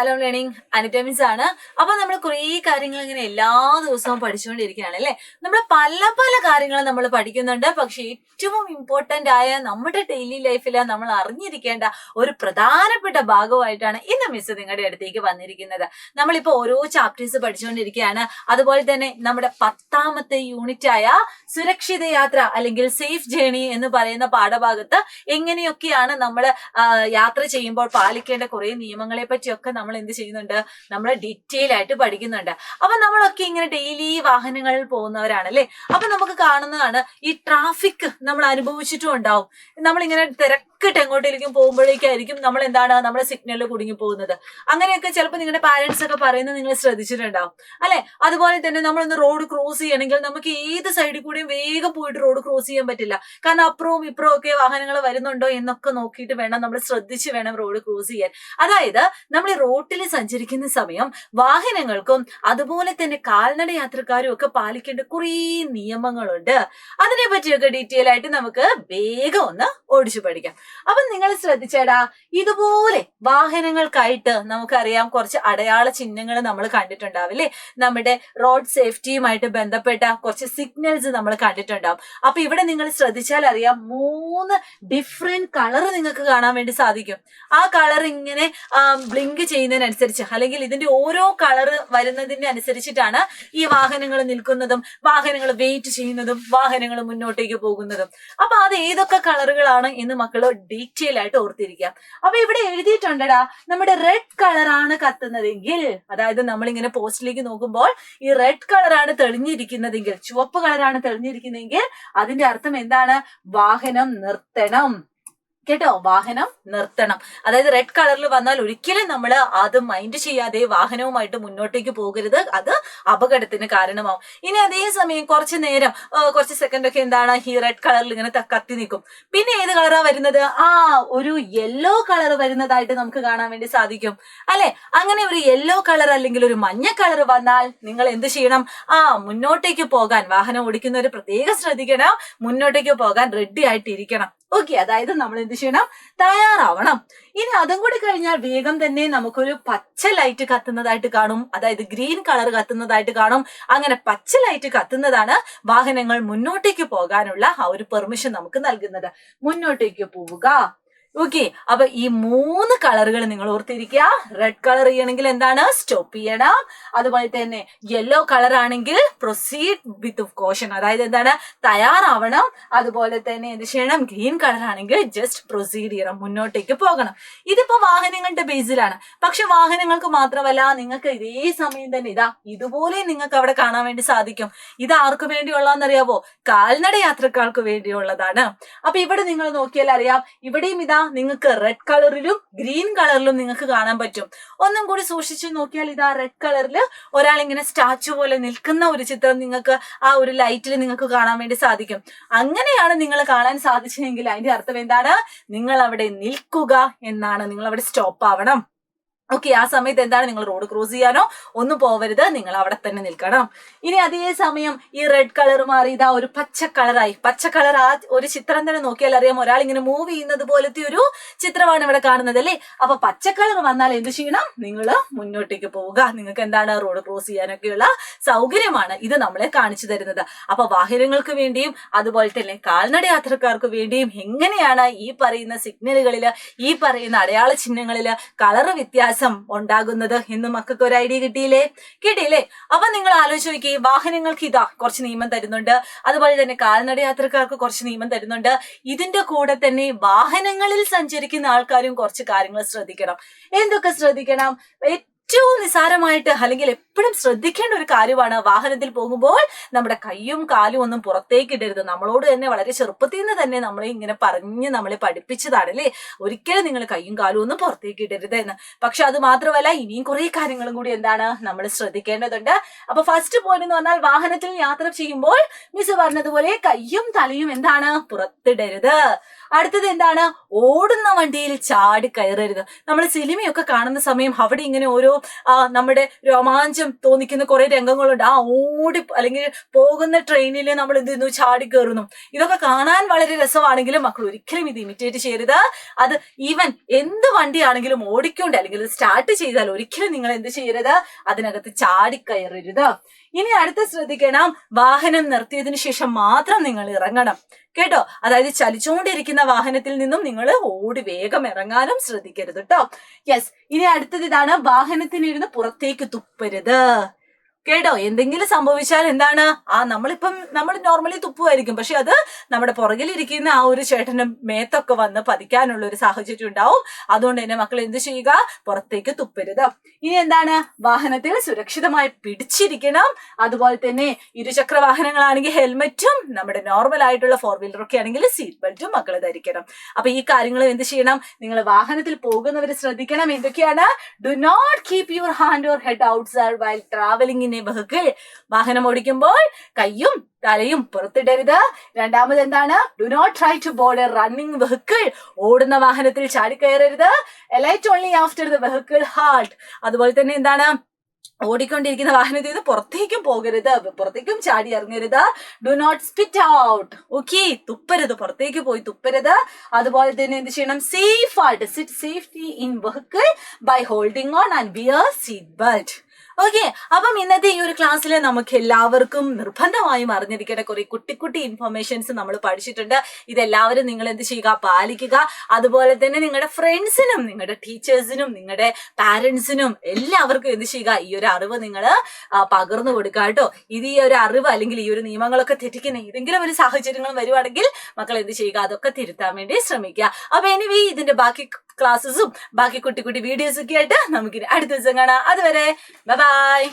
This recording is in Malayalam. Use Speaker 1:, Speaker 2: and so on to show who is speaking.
Speaker 1: സാലോം ലേണിംഗ് അനറ്റമിക്സ് ആണ്. അപ്പൊ നമ്മൾ കുറേ കാര്യങ്ങൾ ഇങ്ങനെ എല്ലാ ദിവസവും പഠിച്ചുകൊണ്ടിരിക്കുകയാണ് അല്ലെ. നമ്മൾ പല പല കാര്യങ്ങൾ നമ്മൾ പഠിക്കുന്നുണ്ട്. പക്ഷെ ഏറ്റവും ഇമ്പോർട്ടന്റ് ആയ നമ്മുടെ ഡെയിലി ലൈഫിൽ നമ്മൾ അറിഞ്ഞിരിക്കേണ്ട ഒരു പ്രധാനപ്പെട്ട ഭാഗമായിട്ടാണ് ഇന്ന് മിസ് നിങ്ങളുടെ അടുത്തേക്ക് വന്നിരിക്കുന്നത്. നമ്മളിപ്പോ ഓരോ ചാപ്റ്റേഴ്സ് പഠിച്ചുകൊണ്ടിരിക്കുകയാണ്. അതുപോലെ തന്നെ നമ്മുടെ 10ാമത്തെ യൂണിറ്റ് ആയ സുരക്ഷിത യാത്ര അല്ലെങ്കിൽ സേഫ് ജേണി എന്ന് പറയുന്ന പാഠഭാഗത്ത് എങ്ങനെയൊക്കെയാണ് നമ്മൾ യാത്ര ചെയ്യുമ്പോൾ പാലിക്കേണ്ട കുറെ നിയമങ്ങളെ പറ്റിയൊക്കെ നമ്മൾ എന്ത് ചെയ്യുന്നുണ്ട്, നമ്മൾ ഡീറ്റെയിൽ ആയിട്ട് പഠിക്കുന്നുണ്ട്. അപ്പൊ നമ്മളൊക്കെ ഇങ്ങനെ ഡെയിലി വാഹനങ്ങളിൽ പോകുന്നവരാണ് അല്ലെ. അപ്പൊ നമുക്ക് കാണുന്നതാണ് ഈ ട്രാഫിക് നമ്മൾ അനുഭവിച്ചിട്ടും ഉണ്ടാവും. നമ്മളിങ്ങനെ തിരക്കിട്ട് എങ്ങോട്ടേക്കും പോകുമ്പോഴേക്കായിരിക്കും നമ്മൾ നമ്മുടെ സിഗ്നലിൽ കുടുങ്ങി പോകുന്നത്. അങ്ങനെയൊക്കെ ചിലപ്പോൾ നിങ്ങളുടെ പാരന്റ്സ് ഒക്കെ പറയുന്നത് നിങ്ങൾ ശ്രദ്ധിച്ചിട്ടുണ്ടാവും അല്ലെ. അതുപോലെ തന്നെ നമ്മളൊന്ന് റോഡ് ക്രോസ് ചെയ്യണമെങ്കിൽ നമുക്ക് ഏത് സൈഡിൽ കൂടെയും വേഗം പോയിട്ട് റോഡ് ക്രോസ് ചെയ്യാൻ പറ്റില്ല. കാരണം അപ്പുറവും ഇപ്പുറവും ഒക്കെ വാഹനങ്ങൾ വരുന്നുണ്ടോ എന്നൊക്കെ നോക്കിയിട്ട് വേണം, നമ്മൾ ശ്രദ്ധിച്ച് വേണം റോഡ് ക്രോസ് ചെയ്യാൻ. അതായത് നമ്മൾ റോട്ടിൽ സഞ്ചരിക്കുന്ന സമയം വാഹനങ്ങൾക്കും അതുപോലെ തന്നെ കാൽനട യാത്രക്കാരും ഒക്കെ പാലിക്കേണ്ട കുറേ നിയമങ്ങളുണ്ട്. അതിനെ പറ്റിയൊക്കെ ഡീറ്റെയിൽ ആയിട്ട് നമുക്ക് വേഗം ഒന്ന് ഓടിച്ചു പഠിക്കാം. അപ്പൊ നിങ്ങൾ ശ്രദ്ധിച്ചേടാ, ഇതുപോലെ വാഹനങ്ങൾക്കായിട്ട് നമുക്കറിയാം കുറച്ച് അടയാള ചിഹ്നങ്ങൾ നമ്മൾ കണ്ടിട്ടുണ്ടാവില്ലേ. നമ്മുടെ റോഡ് സേഫ്റ്റിയുമായിട്ട് ബന്ധപ്പെട്ട കുറച്ച് സിഗ്നൽസ് നമ്മൾ കണ്ടിട്ടുണ്ടാവും. അപ്പൊ ഇവിടെ നിങ്ങൾ ശ്രദ്ധിച്ചാൽ അറിയാം 3 ഡിഫറെന്റ് കളർ നിങ്ങൾക്ക് കാണാൻ വേണ്ടി സാധിക്കും. ആ കളർ ഇങ്ങനെ ബ്ലിങ്ക് ചെയ്യുന്നതിനനുസരിച്ച് അല്ലെങ്കിൽ ഇതിന്റെ ഓരോ കളർ വരുന്നതിന് അനുസരിച്ചിട്ടാണ് ഈ വാഹനങ്ങൾ നിൽക്കുന്നതും വാഹനങ്ങൾ വെയിറ്റ് ചെയ്യുന്നതും വാഹനങ്ങൾ മുന്നോട്ടേക്ക് പോകുന്നതും. അപ്പൊ അത് ഏതൊക്കെ കളറുകളാണ് എന്ന് മക്കൾ ഡീറ്റെയിൽ ആയിട്ട് ഓർത്തിരിക്കാം. അപ്പൊ ഇവിടെ എഴുതിയിട്ടുണ്ടടാ, നമ്മുടെ റെഡ് കളറാണ് കത്തുന്നതെങ്കിൽ, അതായത് നമ്മളിങ്ങനെ പോസ്റ്റിലേക്ക് നോക്കുമ്പോൾ ഈ റെഡ് കളറാണ് തെളിഞ്ഞിരിക്കുന്നതെങ്കിൽ, ചുവപ്പ് കളറാണ് തെളിഞ്ഞിരിക്കുന്നതെങ്കിൽ അതിന്റെ അർത്ഥം എന്താണ്? വാഹനം നിർത്തണം കേട്ടോ, വാഹനം നിർത്തണം. അതായത് റെഡ് കളറിൽ വന്നാൽ ഒരിക്കലും നമ്മൾ അത് മൈൻഡ് ചെയ്യാതെ വാഹനവുമായിട്ട് മുന്നോട്ടേക്ക് പോകരുത്, അത് അപകടത്തിന് കാരണമാവും. ഇനി അതേ സമയം കുറച്ച് നേരം കുറച്ച് സെക്കൻഡ് ഒക്കെ ഈ റെഡ് കളറിൽ ഇങ്ങനെ കത്തി നിൽക്കും. പിന്നെ ഏത് കളറാ വരുന്നത്? ഒരു യെല്ലോ കളർ വരുന്നതായിട്ട് നമുക്ക് കാണാൻ വേണ്ടി സാധിക്കും അല്ലെ. അങ്ങനെ ഒരു യെല്ലോ കളർ അല്ലെങ്കിൽ ഒരു മഞ്ഞ കളർ വന്നാൽ നിങ്ങൾ എന്ത് ചെയ്യണം? മുന്നോട്ടേക്ക് പോകാൻ, വാഹനം ഓടിക്കുന്നവർ പ്രത്യേകം ശ്രദ്ധിക്കണം, മുന്നോട്ടേക്ക് പോകാൻ റെഡി ആയിട്ടിരിക്കണം. ഓക്കെ, അതായത് നമ്മൾ എന്ത് ചെയ്യണം? തയ്യാറാവണം. ഇനി അതും കൂടി കഴിഞ്ഞാൽ വേഗം തന്നെ നമുക്കൊരു പച്ച ലൈറ്റ് കത്തുന്നതായിട്ട് കാണും, അതായത് ഗ്രീൻ കളർ കത്തുന്നതായിട്ട് കാണും. അങ്ങനെ പച്ച ലൈറ്റ് കത്തുന്നതാണ് വാഹനങ്ങൾ മുന്നോട്ടേക്ക് പോകാനുള്ള ആ ഒരു പെർമിഷൻ നമുക്ക് നൽകുന്നത്. മുന്നോട്ടേക്ക് പോവുക. ഓക്കെ, അപ്പൊ ഈ 3 കളറുകൾ നിങ്ങൾ ഓർത്തിരിക്കുക. റെഡ് കളർ ചെയ്യണമെങ്കിൽ എന്താണ്? സ്റ്റോപ്പ് ചെയ്യണം. അതുപോലെ തന്നെ യെല്ലോ കളർ ആണെങ്കിൽ പ്രൊസീഡ് വിത്ത് കോഷൻ, അതായത് എന്താണ്? തയ്യാറാവണം. അതുപോലെ തന്നെ എന്ത് ചെയ്യണം? ഗ്രീൻ കളർ ആണെങ്കിൽ ജസ്റ്റ് പ്രൊസീഡ് ചെയ്യണം, മുന്നോട്ടേക്ക് പോകണം. ഇതിപ്പോ വാഹനങ്ങളുടെ ബേസിലാണ്. പക്ഷെ വാഹനങ്ങൾക്ക് മാത്രമല്ല, നിങ്ങൾക്ക് ഇതേ സമയം തന്നെ ഇതുപോലെ നിങ്ങൾക്ക് അവിടെ കാണാൻ വേണ്ടി സാധിക്കും. ഇത് ആർക്ക് വേണ്ടിയുള്ളതെന്നറിയാവോ? കാൽനട യാത്രക്കാർക്ക് വേണ്ടിയുള്ളതാണ്. അപ്പൊ ഇവിടെ നിങ്ങൾ നോക്കിയാൽ അറിയാം, ഇവിടെയും നിങ്ങൾക്ക് റെഡ് കളറിലും ഗ്രീൻ കളറിലും നിങ്ങൾക്ക് കാണാൻ പറ്റും. ഒന്നും കൂടി സൂക്ഷിച്ചു നോക്കിയാൽ റെഡ് കളറിൽ ഒരാൾ ഇങ്ങനെ സ്റ്റാച്ചു പോലെ നിൽക്കുന്ന ഒരു ചിത്രം നിങ്ങൾക്ക് ആ ഒരു ലൈറ്റിൽ നിങ്ങൾക്ക് കാണാൻ വേണ്ടി സാധിക്കും. അങ്ങനെയാണ് നിങ്ങൾ കാണാൻ സാധിച്ചെങ്കിൽ അതിന്റെ അർത്ഥം എന്താണ്? നിങ്ങൾ അവിടെ നിൽക്കുക എന്നാണ്, നിങ്ങൾ അവിടെ സ്റ്റോപ്പ് ആവണം. ഓക്കെ, ആ സമയത്ത് എന്താണ്? നിങ്ങൾ റോഡ് ക്രോസ് ചെയ്യാനോ ഒന്നും പോവരുത്, നിങ്ങൾ അവിടെ തന്നെ നിൽക്കണം. ഇനി അതേ സമയം ഈ റെഡ് കളർ മാറി ഒരു പച്ച കളറായി. പച്ച കളർ ആ ഒരു ചിത്രം തന്നെ നോക്കിയാൽ അറിയാം, ഒരാൾ ഇങ്ങനെ മൂവ് ചെയ്യുന്നത് പോലത്തെ ഒരു ചിത്രമാണ് ഇവിടെ കാണുന്നത് അല്ലേ. അപ്പൊ പച്ച കളർ വന്നാൽ എന്ത് ചെയ്യണം? നിങ്ങൾ മുന്നോട്ടേക്ക് പോവുക. നിങ്ങൾക്ക് എന്താണ്? റോഡ് ക്രോസ് ചെയ്യാനൊക്കെയുള്ള സൗകര്യമാണ് ഇത് നമ്മളെ കാണിച്ചു തരുന്നത്. അപ്പൊ വാഹനങ്ങൾക്ക് വേണ്ടിയും അതുപോലെ തന്നെ കാൽനട യാത്രക്കാർക്ക് വേണ്ടിയും എങ്ങനെയാണ് ഈ പറയുന്ന സിഗ്നലുകളില്, ഈ പറയുന്ന അടയാള ചിഹ്നങ്ങളില് കളർ വ്യത്യാസം ഉണ്ടാകുന്നത് എന്ന് മക്കൾക്ക് ഒരു ഐഡിയ കിട്ടിയില്ലേ? അപ്പൊ നിങ്ങൾ ആലോചിച്ച് നോക്കി, വാഹനങ്ങൾക്ക് കുറച്ച് നിയമം തരുന്നുണ്ട്, അതുപോലെ തന്നെ കാൽനട യാത്രക്കാർക്ക് കുറച്ച് നിയമം തരുന്നുണ്ട്. ഇതിന്റെ കൂടെ തന്നെ വാഹനങ്ങളിൽ സഞ്ചരിക്കുന്ന ആൾക്കാരും കുറച്ച് കാര്യങ്ങൾ ശ്രദ്ധിക്കണം. എന്തൊക്കെ ശ്രദ്ധിക്കണം? ഏറ്റവും നിസാരമായിട്ട് അല്ലെങ്കിൽ എപ്പോഴും ശ്രദ്ധിക്കേണ്ട ഒരു കാര്യമാണ്, വാഹനത്തിൽ പോകുമ്പോൾ നമ്മുടെ കൈയും കാലും ഒന്നും പുറത്തേക്ക് ഇടരുത്. നമ്മളോട് തന്നെ വളരെ ചെറുപ്പത്തിൽ നിന്ന് തന്നെ നമ്മളെ ഇങ്ങനെ നമ്മളെ പഠിപ്പിച്ചതാണ് അല്ലേ, ഒരിക്കലും നിങ്ങൾ കൈയും കാലും ഒന്നും പുറത്തേക്ക് ഇടരുത് എന്ന്. പക്ഷെ അത് മാത്രമല്ല, ഇനിയും കുറെ കാര്യങ്ങളും കൂടി നമ്മൾ ശ്രദ്ധിക്കേണ്ടതുണ്ട്. അപ്പൊ ഫസ്റ്റ് പോയിന്റ് എന്ന് പറഞ്ഞാൽ, വാഹനത്തിൽ യാത്ര ചെയ്യുമ്പോൾ മിസ് പറഞ്ഞതുപോലെ കൈയും തലയും പുറത്തിടരുത്. അടുത്തത് ഓടുന്ന വണ്ടിയിൽ ചാടി കയറരുത്. നമ്മൾ സിനിമയൊക്കെ കാണുന്ന സമയം അവിടെ ഇങ്ങനെ ഓരോ നമ്മുടെ രോമാഞ്ചം തോന്നിക്കുന്ന കുറെ രംഗങ്ങളുണ്ട്. ഓടി അല്ലെങ്കിൽ പോകുന്ന ട്രെയിനിൽ നമ്മൾ എന്ത് ചെയ്യുന്നു, ചാടി കയറുന്നു. ഇതൊക്കെ കാണാൻ വളരെ രസമാണെങ്കിലും മക്കൾ ഒരിക്കലും ഇത് ഇമിറ്റേറ്റ് ചെയ്യരുത്. അത് ഈവൻ എന്ത് വണ്ടിയാണെങ്കിലും ഓടിക്കൊണ്ട് അല്ലെങ്കിൽ സ്റ്റാർട്ട് ചെയ്താൽ ഒരിക്കലും നിങ്ങൾ എന്ത് ചെയ്യരുത്, അതിനകത്ത് ചാടിക്കയറരുത്. ഇനി അടുത്ത ശ്രദ്ധിക്കണം, വാഹനം നിർത്തിയതിനു ശേഷം മാത്രം നിങ്ങൾ ഇറങ്ങണം കേട്ടോ. അതായത് ചലിച്ചുകൊണ്ടിരിക്കുന്ന വാഹനത്തിൽ നിന്നും നിങ്ങൾ ഓടി വേഗം ഇറങ്ങാനും ശ്രദ്ധിക്കരുത് കേട്ടോ. യെസ്, ഇനി അടുത്തത് ഇതാണ്, വാഹനത്തിനിരുന്ന് പുറത്തേക്ക് തുപ്പരുത് കേട്ടോ. എന്തെങ്കിലും സംഭവിച്ചാൽ എന്താണ്, നമ്മൾ നോർമലി തുപ്പുമായിരിക്കും, പക്ഷെ അത് നമ്മുടെ പുറകിലിരിക്കുന്ന ആ ഒരു ചേട്ടന്റെ മേത്തൊക്കെ വന്ന് പതിക്കാനുള്ള ഒരു സാഹചര്യം ഉണ്ടാവും. അതുകൊണ്ട് തന്നെ മക്കൾ എന്ത് ചെയ്യുക, പുറത്തേക്ക് തുപ്പരുത്. ഇനി എന്താണ്, വാഹനത്തിൽ സുരക്ഷിതമായി പിടിച്ചിരിക്കണം. അതുപോലെ തന്നെ ഇരുചക്ര വാഹനങ്ങളാണെങ്കിൽ ഹെൽമെറ്റും, നമ്മുടെ നോർമൽ ആയിട്ടുള്ള 4 വീലറൊക്കെ ആണെങ്കിൽ സീറ്റ് ബെൽറ്റും മക്കൾ ധരിക്കണം. അപ്പൊ ഈ കാര്യങ്ങൾ എന്ത് ചെയ്യണം, നിങ്ങൾ വാഹനത്തിൽ പോകുന്നവർ ശ്രദ്ധിക്കണം. എന്തൊക്കെയാണ്, do not keep your hand or head outside while travelling in a vehicle. വാഹനം ഓടിക്കുമ്പോൾ കയ്യും തലയും പുറത്തിടരുത്. രണ്ടാമത് എന്താണ്, do not try to board a running vehicle. ഓടുന്ന വാഹനത്തിൽ ചാടിക്കയറരുത്. Alight only after the vehicle halt. അതുപോലെ തന്നെ എന്താണ്, ഓടിക്കൊണ്ടിരിക്കുന്ന വാഹനത്തിൽ നിന്ന് പുറത്തേക്കും പോകരുത്, പുറത്തേക്കും ചാടി ഇറങ്ങരുത്. Do not spit out. Okay, തുപ്പരുത്, പുറത്തേക്ക് പോയി തുപ്പരുത്. അതുപോലെ തന്നെ എന്ത് ചെയ്യണം, സേഫ് ആയിട്ട് sit safety in vehicle by holding on and wear seat belt. Okay, അപ്പം ഇന്നത്തെ ഈ ഒരു ക്ലാസ്സിൽ നമുക്ക് എല്ലാവർക്കും നിർബന്ധമായും അറിഞ്ഞിരിക്കേണ്ട കുറെ കുട്ടി ഇൻഫർമേഷൻസ് നമ്മൾ പഠിച്ചിട്ടുണ്ട്. ഇതെല്ലാവരും നിങ്ങൾ എന്ത് ചെയ്യുക, പാലിക്കുക. അതുപോലെ തന്നെ നിങ്ങളുടെ ഫ്രണ്ട്സിനും, നിങ്ങളുടെ ടീച്ചേഴ്സിനും, നിങ്ങളുടെ പാരന്റ്സിനും എല്ലാവർക്കും എന്ത് ചെയ്യുക, ഈ ഒരു അറിവ് നിങ്ങൾ പകർന്നു കൊടുക്കുക കേട്ടോ. ഇത് ഈ ഒരു അറിവ് അല്ലെങ്കിൽ ഈ ഒരു നിയമങ്ങളൊക്കെ തെറ്റിക്കുന്ന ഏതെങ്കിലും ഒരു സാഹചര്യങ്ങൾ വരുവാണെങ്കിൽ മക്കൾ എന്ത് ചെയ്യുക, അതൊക്കെ തിരുത്താൻ വേണ്ടി ശ്രമിക്കുക. അപ്പൊ എനിവേ ഇതിന്റെ ബാക്കി ക്ലാസ്സസും ബാക്കി കുട്ടി വീഡിയോസ് ഒക്കെ ആയിട്ട് നമുക്കിനി അടുത്ത ദിവസം കാണാം. അതുവരെ ബൈ.